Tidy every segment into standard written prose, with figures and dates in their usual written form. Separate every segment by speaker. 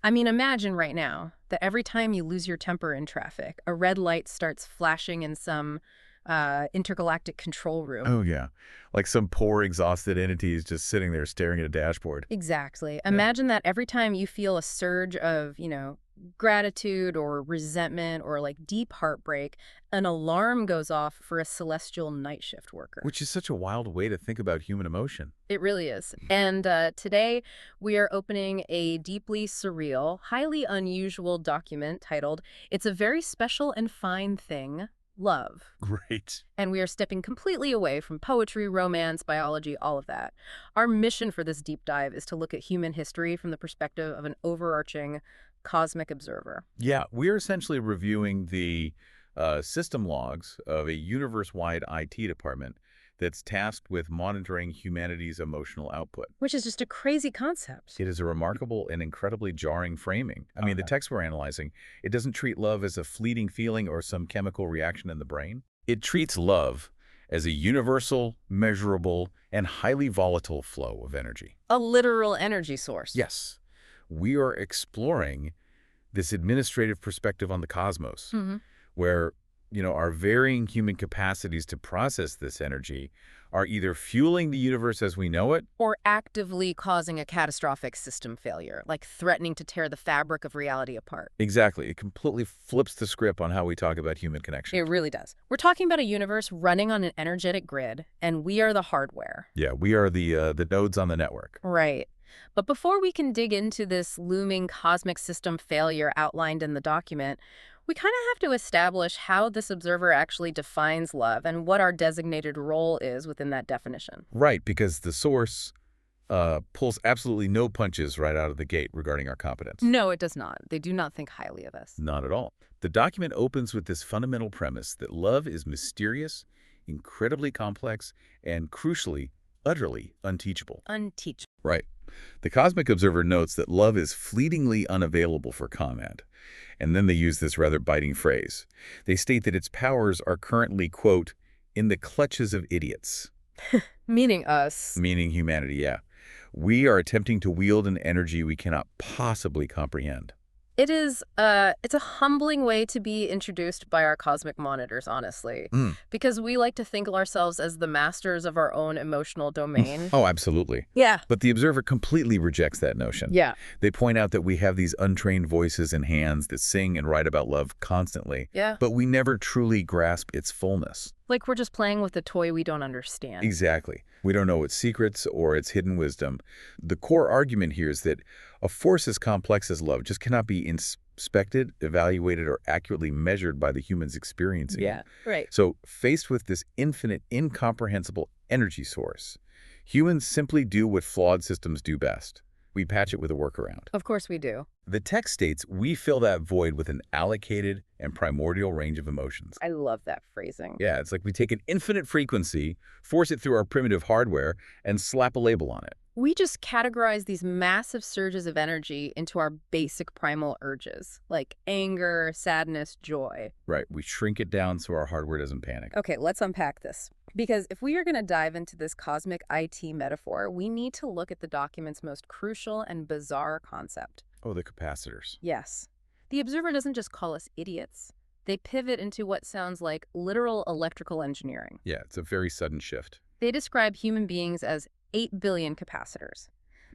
Speaker 1: I mean, imagine right now that every time you lose your temper in traffic, a red light starts flashing in some intergalactic control room.
Speaker 2: Oh, yeah. Like some poor, exhausted entity is just sitting there staring at a dashboard.
Speaker 1: Exactly.
Speaker 2: Yeah.
Speaker 1: Imagine that every time you feel a surge of, gratitude or resentment or like deep heartbreak, an alarm goes off for a celestial night shift worker.
Speaker 2: Which is such a wild way to think about human emotion.
Speaker 1: It really is. And today we are opening a deeply surreal, highly unusual document titled "It's a Very Special and Fine Thing, Love."
Speaker 2: Great.
Speaker 1: And we are stepping completely away from poetry, romance, biology, all of that. Our mission for this deep dive is to look at human history from the perspective of an overarching cosmic observer.
Speaker 2: Yeah, we're essentially reviewing the system logs of a universe-wide IT department that's tasked with monitoring humanity's emotional output.
Speaker 1: Which is just a crazy concept.
Speaker 2: It is a remarkable and incredibly jarring framing. I mean, the text we're analyzing, it doesn't treat love as a fleeting feeling or some chemical reaction in the brain. It treats love as a universal, measurable, and highly volatile flow of energy.
Speaker 1: A literal energy source.
Speaker 2: Yes, we are exploring this administrative perspective on the cosmos, where, our varying human capacities to process this energy are either fueling the universe as we know it,
Speaker 1: Or actively causing a catastrophic system failure, like threatening to tear the fabric of reality apart.
Speaker 2: exactly. It completely flips the script on how we talk about human connection.
Speaker 1: It really does. We're talking about a universe running on an energetic grid, and we are the hardware.
Speaker 2: Yeah, we are the nodes on the network.
Speaker 1: Right. But before we can dig into this looming cosmic system failure outlined in the document, we kind of have to establish how this observer actually defines love and what our designated role is within that definition.
Speaker 2: Right, because the source pulls absolutely no punches right out of the gate regarding our competence.
Speaker 1: No, it does not. They do not think highly of us.
Speaker 2: Not at all. The document opens with this fundamental premise that love is mysterious, incredibly complex, and crucially, utterly unteachable.
Speaker 1: Unteachable.
Speaker 2: Right. The Cosmic Observer notes that love is fleetingly unavailable for comment. And then they use this rather biting phrase. They state that its powers are currently, quote, in the clutches of idiots.
Speaker 1: Meaning us.
Speaker 2: Meaning humanity, yeah. We are attempting to wield an energy we cannot possibly comprehend.
Speaker 1: It's a humbling way to be introduced by our cosmic monitors, honestly, because we like to think of ourselves as the masters of our own emotional domain.
Speaker 2: Oh, absolutely.
Speaker 1: Yeah.
Speaker 2: But the observer completely rejects that notion.
Speaker 1: Yeah.
Speaker 2: They point out that we have these untrained voices and hands that sing and write about love constantly,
Speaker 1: Yeah.
Speaker 2: but we never truly grasp its fullness.
Speaker 1: Like we're just playing with a toy we don't understand.
Speaker 2: Exactly. We don't know its secrets or its hidden wisdom. The core argument here is that a force as complex as love just cannot be inspected, evaluated, or accurately measured by the humans experiencing it.
Speaker 1: Right.
Speaker 2: So, faced with this infinite, incomprehensible energy source, humans simply do what flawed systems do best. We patch it with a workaround.
Speaker 1: Of course we do.
Speaker 2: The text states we fill that void with an allocated and primordial range of emotions.
Speaker 1: I love that phrasing.
Speaker 2: Yeah, it's like we take an infinite frequency, force it through our primitive hardware, and slap a label on it.
Speaker 1: We just categorize these massive surges of energy into our basic primal urges, like anger, sadness, joy.
Speaker 2: Right, we shrink it down so our hardware doesn't panic.
Speaker 1: Okay, let's unpack this. Because if we are going to dive into this cosmic IT metaphor, we need to look at the document's most crucial and bizarre concept.
Speaker 2: Oh, the capacitors.
Speaker 1: Yes. The observer doesn't just call us idiots. They pivot into what sounds like literal electrical engineering.
Speaker 2: Yeah, it's a very sudden shift.
Speaker 1: They describe human beings as 8 billion capacitors.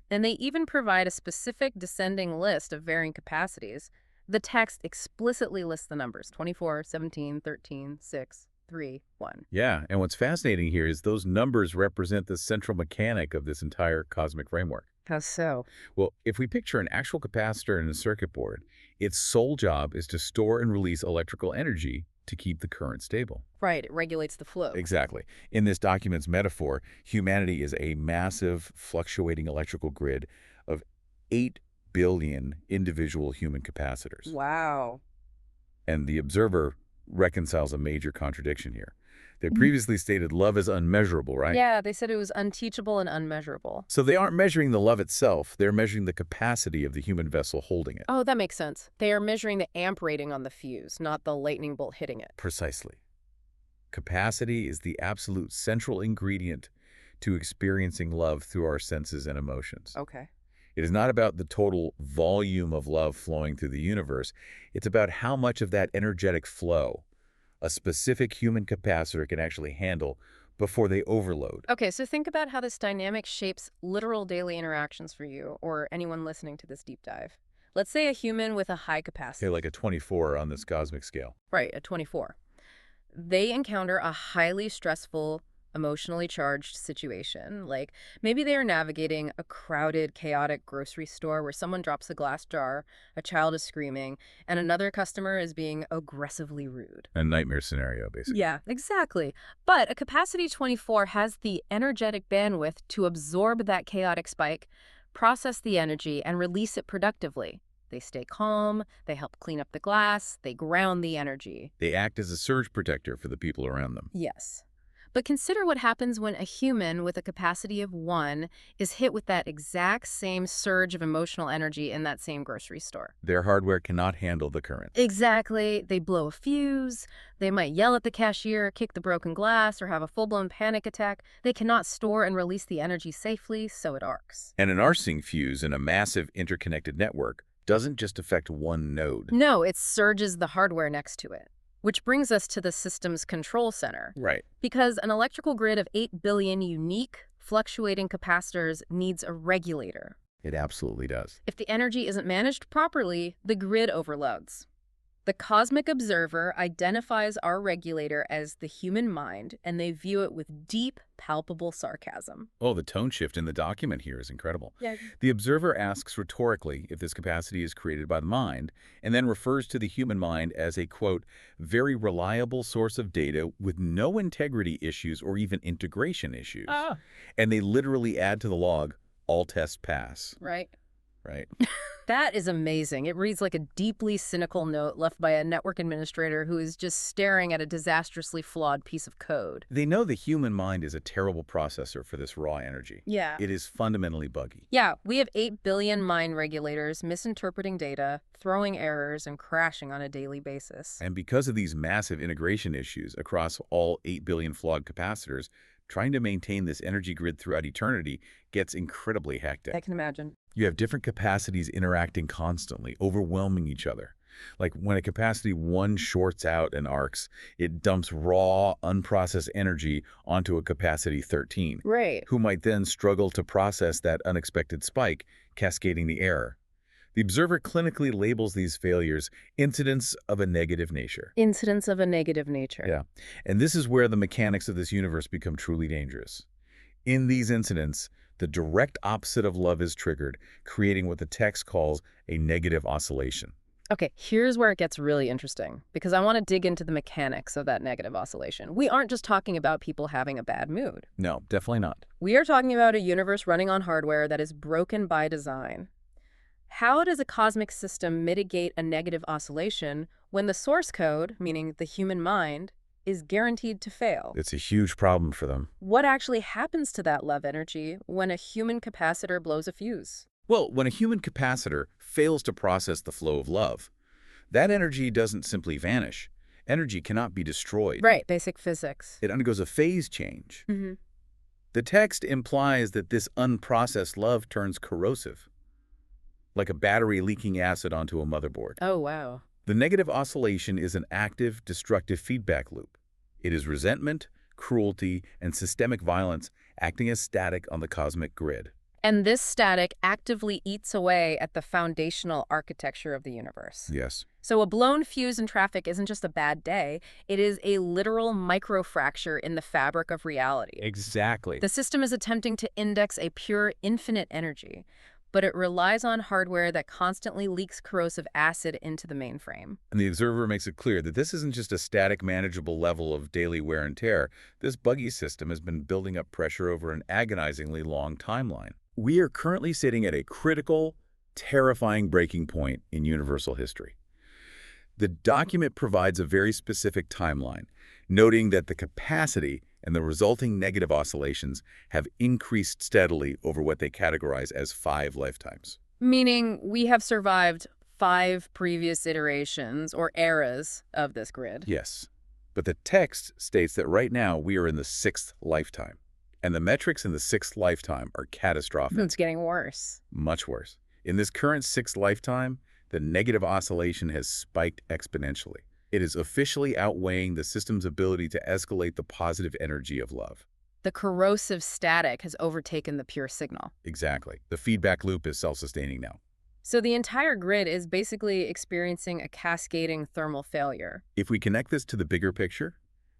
Speaker 1: And they even provide a specific descending list of varying capacities. The text explicitly lists the numbers 24, 17, 13, 6, 3, 1.
Speaker 2: Yeah, and what's fascinating here is those numbers represent the central mechanic of this entire cosmic framework.
Speaker 1: How so?
Speaker 2: Well, if we picture an actual capacitor in a circuit board, its sole job is to store and release electrical energy to keep the current stable.
Speaker 1: Right, it regulates the flow.
Speaker 2: Exactly. In this document's metaphor, humanity is a massive, fluctuating electrical grid of 8 billion individual human capacitors.
Speaker 1: Wow.
Speaker 2: And the observer reconciles a major contradiction here. They previously stated love is unmeasurable, right?
Speaker 1: Yeah, they said it was unteachable and unmeasurable.
Speaker 2: So they aren't measuring the love itself, they're measuring the capacity of the human vessel holding it.
Speaker 1: Oh, that makes sense. They are measuring the amp rating on the fuse, not the lightning bolt hitting it.
Speaker 2: Precisely. Capacity is the absolute central ingredient to experiencing love through our senses and emotions.
Speaker 1: Okay.
Speaker 2: It is not about the total volume of love flowing through the universe. It's about how much of that energetic flow a specific human capacitor can actually handle before they overload.
Speaker 1: Okay, so think about how this dynamic shapes literal daily interactions for you or anyone listening to this deep dive. Let's say a human with a high
Speaker 2: Okay,
Speaker 1: capacity,
Speaker 2: like a 24 on this cosmic scale.
Speaker 1: right, a 24. They encounter a highly stressful, emotionally charged situation. Like maybe they are navigating a crowded, chaotic grocery store where someone drops a glass jar, a child is screaming, and another customer is being aggressively rude.
Speaker 2: A nightmare scenario, basically.
Speaker 1: Yeah, exactly. But a capacity 24 has the energetic bandwidth to absorb that chaotic spike, process the energy, and release it productively. They stay calm, they help clean up the glass, they ground the energy.
Speaker 2: They act as a surge protector for the people around them.
Speaker 1: Yes. But consider what happens when a human with a capacity of 1 is hit with that exact same surge of emotional energy in that same grocery store.
Speaker 2: Their hardware cannot handle the current.
Speaker 1: Exactly. They blow a fuse, they might yell at the cashier, kick the broken glass, or have a full-blown panic attack. They cannot store and release the energy safely, so it arcs.
Speaker 2: And an arcing fuse in a massive interconnected network doesn't just affect one node.
Speaker 1: No, it surges the hardware next to it. Which brings us to the system's control center.
Speaker 2: Right.
Speaker 1: Because an electrical grid of 8 billion unique, fluctuating capacitors needs a regulator.
Speaker 2: It absolutely does.
Speaker 1: If the energy isn't managed properly, the grid overloads. The cosmic observer identifies our regulator as the human mind, and they view it with deep, palpable sarcasm.
Speaker 2: Oh, the tone shift in the document here is incredible.
Speaker 1: Yeah.
Speaker 2: The observer asks rhetorically if this capacity is created by the mind, and then refers to the human mind as a, quote, very reliable source of data with no integrity issues or even integration issues. And they literally add to the log, all tests pass.
Speaker 1: Right.
Speaker 2: Right.
Speaker 1: That is amazing. It reads like a deeply cynical note left by a network administrator who is just staring at a disastrously flawed piece of code.
Speaker 2: They know the human mind is a terrible processor for this raw energy.
Speaker 1: Yeah.
Speaker 2: It is fundamentally buggy.
Speaker 1: Yeah, we have 8 billion mind regulators misinterpreting data, throwing errors, and crashing on a daily basis.
Speaker 2: And because of these massive integration issues across all 8 billion flawed capacitors, trying to maintain this energy grid throughout eternity gets incredibly hectic.
Speaker 1: I can imagine.
Speaker 2: You have different capacities interacting constantly, overwhelming each other. Like when a capacity 1 shorts out and arcs, it dumps raw, unprocessed energy onto a capacity 13,
Speaker 1: Right.
Speaker 2: who might then struggle to process that unexpected spike, cascading the error. The observer clinically labels these failures incidents of a negative nature.
Speaker 1: Incidents of a negative nature.
Speaker 2: Yeah, and this is where the mechanics of this universe become truly dangerous. In these incidents, the direct opposite of love is triggered, creating what the text calls a negative oscillation.
Speaker 1: Okay, here's where it gets really interesting, because I want to dig into the mechanics of that negative oscillation. We aren't just talking about people having a bad mood.
Speaker 2: No, definitely not.
Speaker 1: We are talking about a universe running on hardware that is broken by design. How does a cosmic system mitigate a negative oscillation when the source code, meaning the human mind, is guaranteed to fail?
Speaker 2: It's a huge problem for them.
Speaker 1: What actually happens to that love energy when a human capacitor blows a fuse?
Speaker 2: Well, when a human capacitor fails to process the flow of love, that energy doesn't simply vanish. Energy cannot be destroyed.
Speaker 1: Right, basic physics.
Speaker 2: It undergoes a phase change.
Speaker 1: Mm-hmm.
Speaker 2: The text implies that this unprocessed love turns corrosive, like a battery leaking acid onto a motherboard.
Speaker 1: Oh, wow.
Speaker 2: The negative oscillation is an active, destructive feedback loop. It is resentment, cruelty, and systemic violence acting as static on the cosmic grid.
Speaker 1: And this static actively eats away at the foundational architecture of the universe.
Speaker 2: Yes.
Speaker 1: So a blown fuse in traffic isn't just a bad day, it is a literal microfracture in the fabric of reality.
Speaker 2: Exactly.
Speaker 1: The system is attempting to index a pure, infinite energy, but it relies on hardware that constantly leaks corrosive acid into the mainframe.
Speaker 2: And the observer makes it clear that this isn't just a static, manageable level of daily wear and tear. This buggy system has been building up pressure over an agonizingly long timeline. We are currently sitting at a critical, terrifying breaking point in universal history. The document provides a very specific timeline, noting that the capacity and the resulting negative oscillations have increased steadily over what they categorize as 5 lifetimes.
Speaker 1: Meaning we have survived 5 previous iterations or eras of this grid.
Speaker 2: Yes, but the text states that right now we are in the 6th lifetime. And the metrics in the sixth lifetime are catastrophic.
Speaker 1: It's getting worse.
Speaker 2: Much worse. In this current sixth lifetime, the negative oscillation has spiked exponentially. It is officially outweighing the system's ability to escalate the positive energy of love.
Speaker 1: The corrosive static has overtaken the pure signal.
Speaker 2: Exactly. The feedback loop is self-sustaining now.
Speaker 1: So the entire grid is basically experiencing a cascading thermal failure.
Speaker 2: If we connect this to the bigger picture,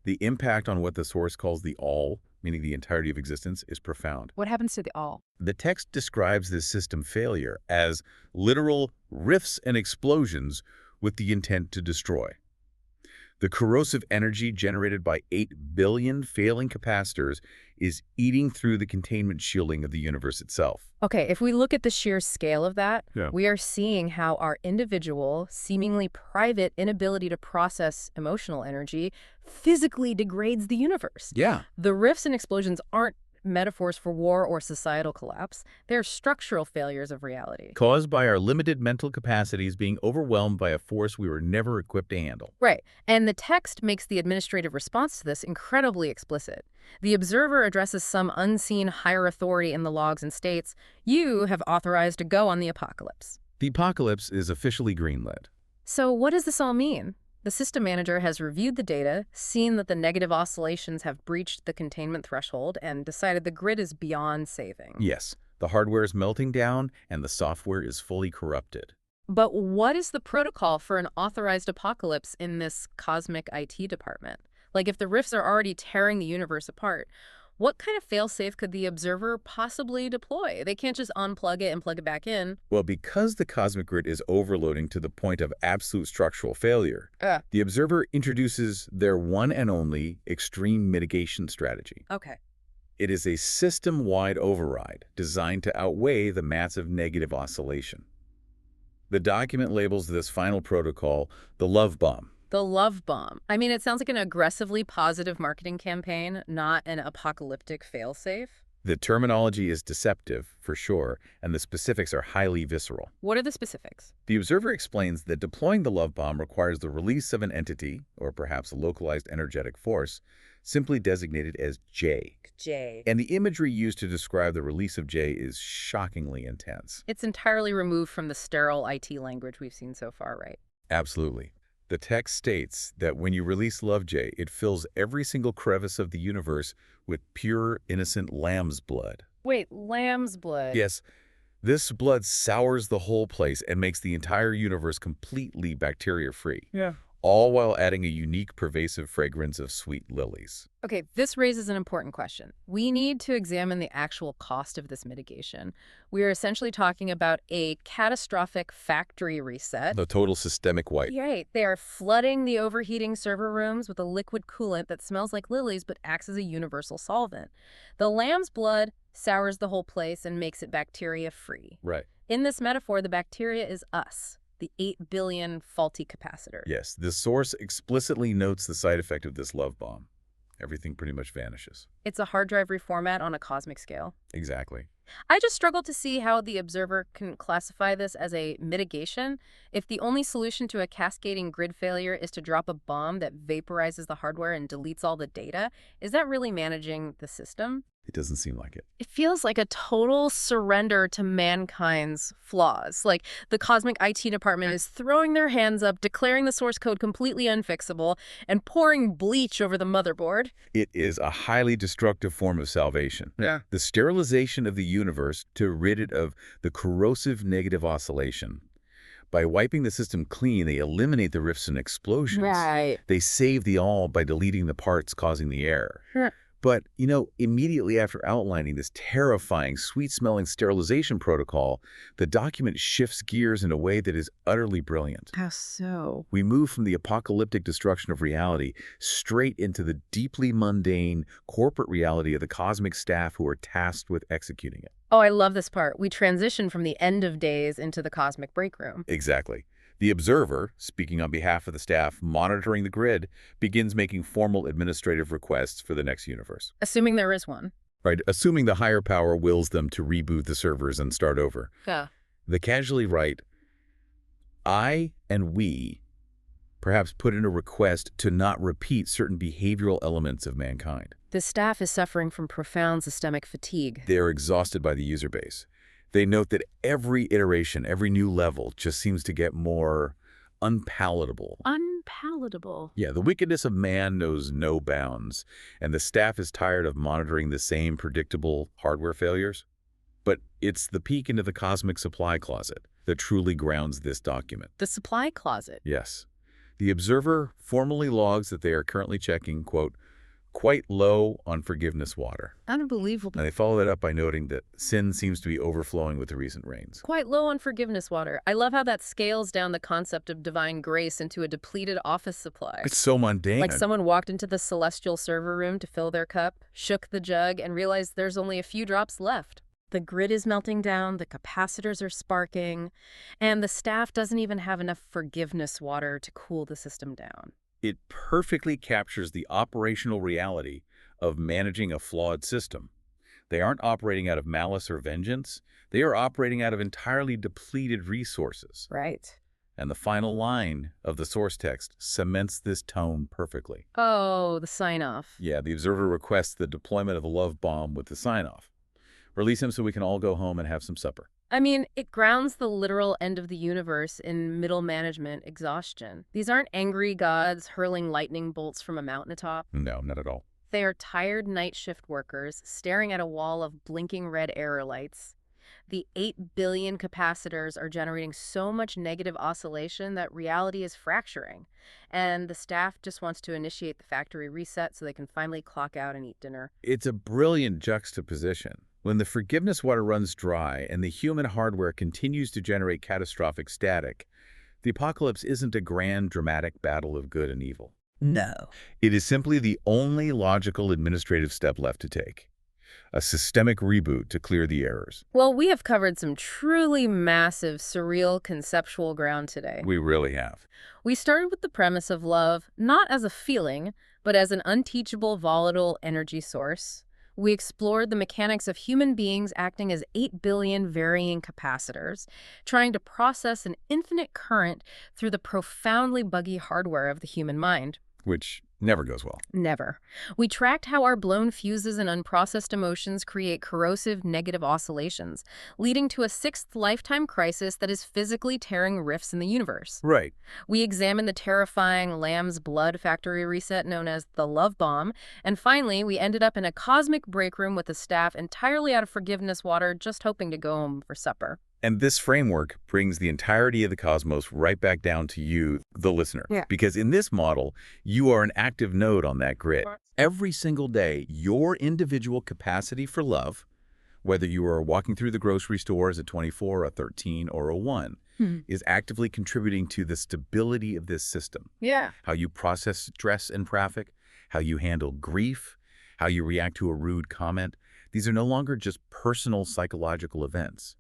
Speaker 2: the impact on what the source calls the all, meaning the entirety of existence, is profound.
Speaker 1: What happens to the all?
Speaker 2: The text describes this system failure as literal rifts and explosions with the intent to destroy. The corrosive energy generated by 8 billion failing capacitors is eating through the containment shielding of the universe itself.
Speaker 1: Okay, if we look at the sheer scale of that,
Speaker 2: Yeah.
Speaker 1: we are seeing how our individual, seemingly private inability to process emotional energy physically degrades the universe.
Speaker 2: Yeah.
Speaker 1: The rifts and explosions aren't metaphors for war or societal collapse. They're structural failures of reality.
Speaker 2: Caused by our limited mental capacities being overwhelmed by a force we were never equipped to handle.
Speaker 1: Right. And the text makes the administrative response to this incredibly explicit. The observer addresses some unseen higher authority in the logs and states, "You have authorized a go on the apocalypse."
Speaker 2: The apocalypse is officially greenlit.
Speaker 1: So what does this all mean? The system manager has reviewed the data, seen that the negative oscillations have breached the containment threshold, and decided the grid is beyond saving.
Speaker 2: Yes, the hardware is melting down and the software is fully corrupted.
Speaker 1: But what is the protocol for an authorized apocalypse in this cosmic IT department? Like, if the rifts are already tearing the universe apart, what kind of failsafe could the observer possibly deploy? They can't just unplug it and plug it back in.
Speaker 2: Well, because the cosmic grid is overloading to the point of absolute structural failure, the observer introduces their one and only extreme mitigation strategy.
Speaker 1: Okay.
Speaker 2: It is a system-wide override designed to outweigh the massive negative oscillation. The document labels this final protocol the love bomb.
Speaker 1: The love bomb. I mean, it sounds like an aggressively positive marketing campaign, not an apocalyptic failsafe.
Speaker 2: The terminology is deceptive, for sure, and the specifics are highly visceral.
Speaker 1: What are the specifics?
Speaker 2: The observer explains that deploying the love bomb requires the release of an entity, or perhaps a localized energetic force, simply designated as J.
Speaker 1: J.
Speaker 2: And the imagery used to describe the release of J is shockingly intense.
Speaker 1: It's entirely removed from the sterile IT language we've seen so far, right?
Speaker 2: Absolutely. The text states that when you release Love J, it fills every single crevice of the universe with pure, innocent lamb's blood.
Speaker 1: Wait, lamb's blood?
Speaker 2: Yes, this blood sours the whole place and makes the entire universe completely bacteria-free. Yeah. All while adding a unique, pervasive fragrance of sweet lilies.
Speaker 1: Okay, this raises an important question. We need to examine the actual cost of this mitigation. We are essentially talking about a catastrophic factory reset.
Speaker 2: The total systemic wipe.
Speaker 1: Right. They are flooding the overheating server rooms with a liquid coolant that smells like lilies but acts as a universal solvent. The lamb's blood sours the whole place and makes it bacteria-free.
Speaker 2: Right.
Speaker 1: In this metaphor, the bacteria is us. The 8 billion faulty capacitor.
Speaker 2: Yes, the source explicitly notes the side effect of this love bomb. Everything pretty much vanishes.
Speaker 1: It's a hard drive reformat on a cosmic scale.
Speaker 2: Exactly.
Speaker 1: I just struggle to see how the observer can classify this as a mitigation. If the only solution to a cascading grid failure is to drop a bomb that vaporizes the hardware and deletes all the data, is that really managing the system?
Speaker 2: It doesn't seem like it.
Speaker 1: It feels like a total surrender to mankind's flaws. Like the cosmic IT department is throwing their hands up, declaring the source code completely unfixable, and pouring bleach over the motherboard.
Speaker 2: It is a highly destructive form of salvation.
Speaker 3: Yeah.
Speaker 2: The sterilization of the universe to rid it of the corrosive negative oscillation. By wiping the system clean, they eliminate the rifts and explosions.
Speaker 1: Right.
Speaker 2: They save the all by deleting the parts causing the error.
Speaker 1: Sure.
Speaker 2: But, immediately after outlining this terrifying, sweet-smelling sterilization protocol, the document shifts gears in a way that is utterly brilliant.
Speaker 1: How so?
Speaker 2: We move from the apocalyptic destruction of reality straight into the deeply mundane corporate reality of the cosmic staff who are tasked with executing it.
Speaker 1: Oh, I love this part. We transition from the end of days into the cosmic break room.
Speaker 2: Exactly. The observer, speaking on behalf of the staff monitoring the grid, begins making formal administrative requests for the next universe.
Speaker 1: Assuming there is one.
Speaker 2: Right, assuming the higher power wills them to reboot the servers and start over.
Speaker 1: Yeah.
Speaker 2: They casually write, I and we perhaps put in a request to not repeat certain behavioral elements of mankind.
Speaker 1: The staff is suffering from profound systemic fatigue.
Speaker 2: They are exhausted by the user base. They note that every iteration, every new level just seems to get more unpalatable.
Speaker 1: Unpalatable.
Speaker 2: Yeah, the wickedness of man knows no bounds, and the staff is tired of monitoring the same predictable hardware failures. But it's the peek into the cosmic supply closet that truly grounds this document.
Speaker 1: The supply closet.
Speaker 2: Yes. The observer formally logs that they are currently checking, quote, quite low on forgiveness water.
Speaker 1: Unbelievable.
Speaker 2: And they follow that up by noting that sin seems to be overflowing with the recent rains.
Speaker 1: Quite low on forgiveness water. I love how that scales down the concept of divine grace into a depleted office supply.
Speaker 2: It's so mundane.
Speaker 1: Like someone walked into the celestial server room to fill their cup, shook the jug, and realized there's only a few drops left. The grid is melting down, the capacitors are sparking, and the staff doesn't even have enough forgiveness water to cool the system down.
Speaker 2: It perfectly captures the operational reality of managing a flawed system. They aren't operating out of malice or vengeance. They are operating out of entirely depleted resources.
Speaker 1: Right.
Speaker 2: And the final line of the source text cements this tone perfectly.
Speaker 1: Oh, the sign-off.
Speaker 2: Yeah, the observer requests the deployment of the love bomb with the sign-off. Release him so we can all go home and have some supper.
Speaker 1: I mean, it grounds the literal end of the universe in middle management exhaustion. These aren't angry gods hurling lightning bolts from a mountain atop.
Speaker 2: No, not at all.
Speaker 1: They are tired night shift workers staring at a wall of blinking red error lights. The 8 billion capacitors are generating so much negative oscillation that reality is fracturing. And the staff just wants to initiate the factory reset so they can finally clock out and eat dinner.
Speaker 2: It's a brilliant juxtaposition. When the forgiveness water runs dry and the human hardware continues to generate catastrophic static, the apocalypse isn't a grand, dramatic battle of good and evil.
Speaker 1: No.
Speaker 2: It is simply the only logical administrative step left to take. A systemic reboot to clear the errors.
Speaker 1: Well, we have covered some truly massive, surreal, conceptual ground today.
Speaker 2: We really have.
Speaker 1: We started with the premise of love, not as a feeling, but as an unteachable, volatile energy source. We explored the mechanics of human beings acting as 8 billion varying capacitors, trying to process an infinite current through the profoundly buggy hardware of the human mind.
Speaker 2: Which never goes well.
Speaker 1: Never. We tracked how our blown fuses and unprocessed emotions create corrosive negative oscillations, leading to a sixth lifetime crisis that is physically tearing rifts in the universe.
Speaker 2: Right.
Speaker 1: We examined the terrifying lamb's blood factory reset known as the love bomb, and finally, we ended up in a cosmic break room with the staff entirely out of forgiveness water, just hoping to go home for supper.
Speaker 2: And this framework brings the entirety of the cosmos right back down to you, the listener.
Speaker 1: Yeah.
Speaker 2: Because in this model, you are an active node on that grid. Every single day, your individual capacity for love, whether you are walking through the grocery store as a 24, a 13, or a 1, is actively contributing to the stability of this system.
Speaker 1: Yeah.
Speaker 2: How you process stress and traffic, how you handle grief, how you react to a rude comment. These are no longer just personal psychological events.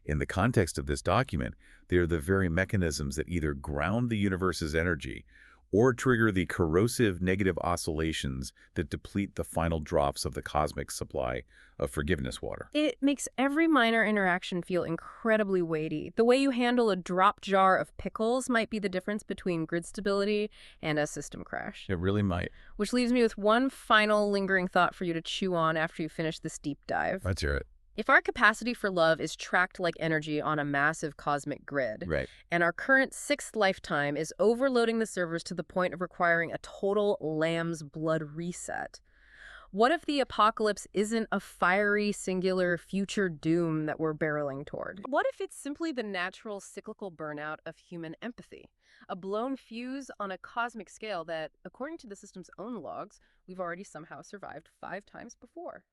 Speaker 2: In the context of this document, they are the very mechanisms that either ground the universe's energy or trigger the corrosive negative oscillations that deplete the final drops of the cosmic supply of forgiveness water.
Speaker 1: It makes every minor interaction feel incredibly weighty. The way you handle a drop jar of pickles might be the difference between grid stability and a system crash.
Speaker 2: It really might.
Speaker 1: Which leaves me with one final lingering thought for you to chew on after you finish this deep dive.
Speaker 2: Let's hear it.
Speaker 1: If our capacity for love is tracked like energy on a massive cosmic grid,
Speaker 2: Right.
Speaker 1: and our current sixth lifetime is overloading the servers to the point of requiring a total lamb's blood reset, what if the apocalypse isn't a fiery, singular future doom that we're barreling toward? What if it's simply the natural cyclical burnout of human empathy? A blown fuse on a cosmic scale that, according to the system's own logs, we've already somehow survived 5 times before.